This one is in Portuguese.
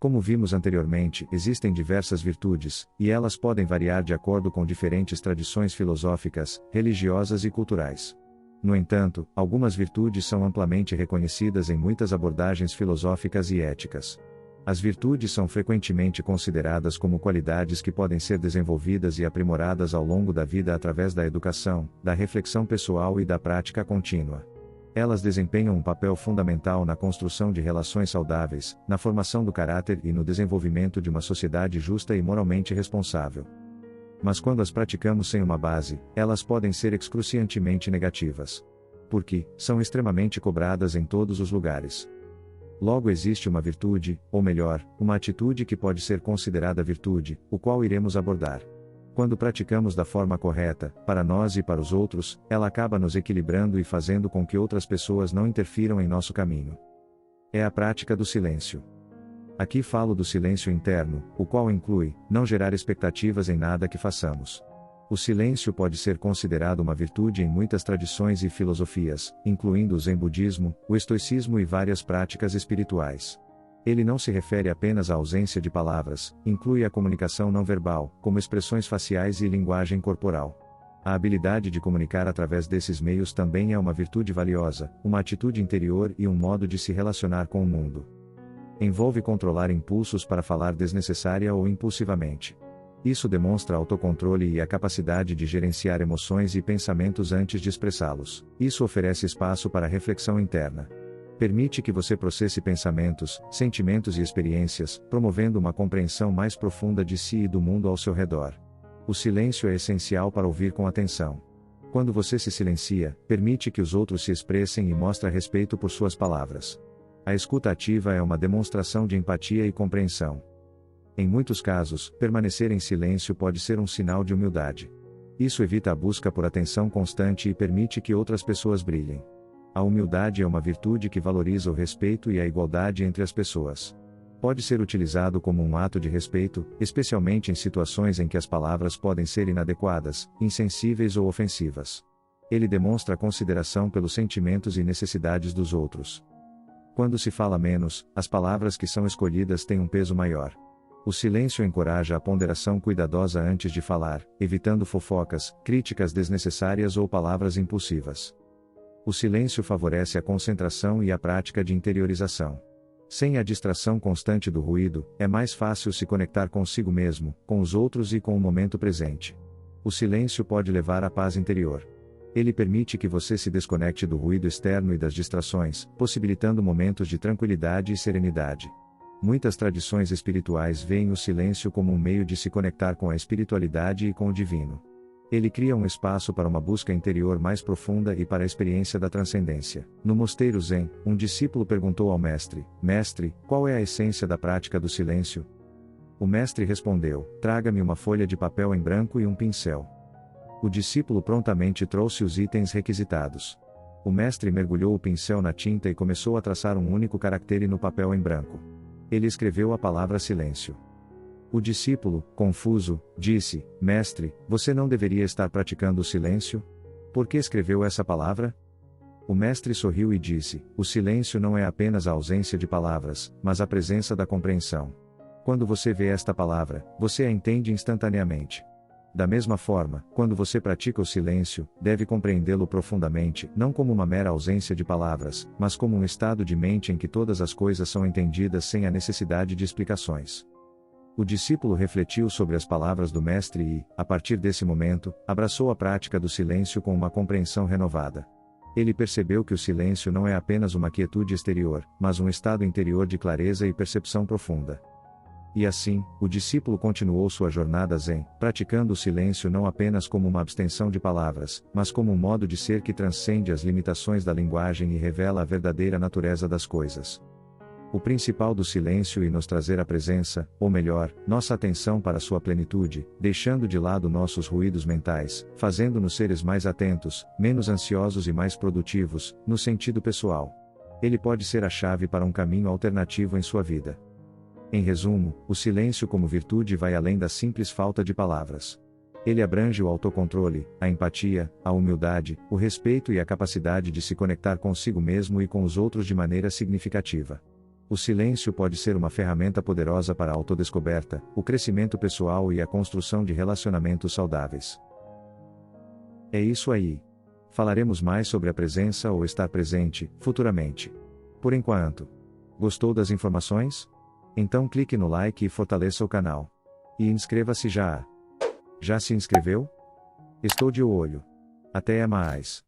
Como vimos anteriormente, existem diversas virtudes, e elas podem variar de acordo com diferentes tradições filosóficas, religiosas e culturais. No entanto, algumas virtudes são amplamente reconhecidas em muitas abordagens filosóficas e éticas. As virtudes são frequentemente consideradas como qualidades que podem ser desenvolvidas e aprimoradas ao longo da vida através da educação, da reflexão pessoal e da prática contínua. Elas desempenham um papel fundamental na construção de relações saudáveis, na formação do caráter e no desenvolvimento de uma sociedade justa e moralmente responsável. Mas quando as praticamos sem uma base, elas podem ser excruciantemente negativas. Porque são extremamente cobradas em todos os lugares. Logo existe uma virtude, ou melhor, uma atitude que pode ser considerada virtude, o qual iremos abordar. Quando praticamos da forma correta, para nós e para os outros, ela acaba nos equilibrando e fazendo com que outras pessoas não interfiram em nosso caminho. É a prática do silêncio. Aqui falo do silêncio interno, o qual inclui não gerar expectativas em nada que façamos. O silêncio pode ser considerado uma virtude em muitas tradições e filosofias, incluindo o Zen budismo, o estoicismo e várias práticas espirituais. Ele não se refere apenas à ausência de palavras, inclui a comunicação não verbal, como expressões faciais e linguagem corporal. A habilidade de comunicar através desses meios também é uma virtude valiosa, uma atitude interior e um modo de se relacionar com o mundo. Envolve controlar impulsos para falar desnecessária ou impulsivamente. Isso demonstra autocontrole e a capacidade de gerenciar emoções e pensamentos antes de expressá-los. Isso oferece espaço para reflexão interna. Permite que você processe pensamentos, sentimentos e experiências, promovendo uma compreensão mais profunda de si e do mundo ao seu redor. O silêncio é essencial para ouvir com atenção. Quando você se silencia, permite que os outros se expressem e mostra respeito por suas palavras. A escuta ativa é uma demonstração de empatia e compreensão. Em muitos casos, permanecer em silêncio pode ser um sinal de humildade. Isso evita a busca por atenção constante e permite que outras pessoas brilhem. A humildade é uma virtude que valoriza o respeito e a igualdade entre as pessoas. Pode ser utilizado como um ato de respeito, especialmente em situações em que as palavras podem ser inadequadas, insensíveis ou ofensivas. Ele demonstra consideração pelos sentimentos e necessidades dos outros. Quando se fala menos, as palavras que são escolhidas têm um peso maior. O silêncio encoraja a ponderação cuidadosa antes de falar, evitando fofocas, críticas desnecessárias ou palavras impulsivas. O silêncio favorece a concentração e a prática de interiorização. Sem a distração constante do ruído, é mais fácil se conectar consigo mesmo, com os outros e com o momento presente. O silêncio pode levar à paz interior. Ele permite que você se desconecte do ruído externo e das distrações, possibilitando momentos de tranquilidade e serenidade. Muitas tradições espirituais veem o silêncio como um meio de se conectar com a espiritualidade e com o divino. Ele cria um espaço para uma busca interior mais profunda e para a experiência da transcendência. No mosteiro Zen, um discípulo perguntou ao mestre: Mestre, qual é a essência da prática do silêncio? O mestre respondeu: Traga-me uma folha de papel em branco e um pincel. O discípulo prontamente trouxe os itens requisitados. O mestre mergulhou o pincel na tinta e começou a traçar um único caractere no papel em branco. Ele escreveu a palavra silêncio. O discípulo, confuso, disse: Mestre, você não deveria estar praticando o silêncio? Por que escreveu essa palavra? O mestre sorriu e disse: O silêncio não é apenas a ausência de palavras, mas a presença da compreensão. Quando você vê esta palavra, você a entende instantaneamente. Da mesma forma, quando você pratica o silêncio, deve compreendê-lo profundamente, não como uma mera ausência de palavras, mas como um estado de mente em que todas as coisas são entendidas sem a necessidade de explicações. O discípulo refletiu sobre as palavras do mestre e, a partir desse momento, abraçou a prática do silêncio com uma compreensão renovada. Ele percebeu que o silêncio não é apenas uma quietude exterior, mas um estado interior de clareza e percepção profunda. E assim, o discípulo continuou sua jornada Zen, praticando o silêncio não apenas como uma abstenção de palavras, mas como um modo de ser que transcende as limitações da linguagem e revela a verdadeira natureza das coisas. O principal do silêncio é nos trazer a presença, ou melhor, nossa atenção para sua plenitude, deixando de lado nossos ruídos mentais, fazendo-nos seres mais atentos, menos ansiosos e mais produtivos, no sentido pessoal. Ele pode ser a chave para um caminho alternativo em sua vida. Em resumo, o silêncio como virtude vai além da simples falta de palavras. Ele abrange o autocontrole, a empatia, a humildade, o respeito e a capacidade de se conectar consigo mesmo e com os outros de maneira significativa. O silêncio pode ser uma ferramenta poderosa para a autodescoberta, o crescimento pessoal e a construção de relacionamentos saudáveis. É isso aí. Falaremos mais sobre a presença ou estar presente, futuramente. Por enquanto. Gostou das informações? Então clique no like e fortaleça o canal. E inscreva-se já. Já se inscreveu? Estou de olho. Até mais.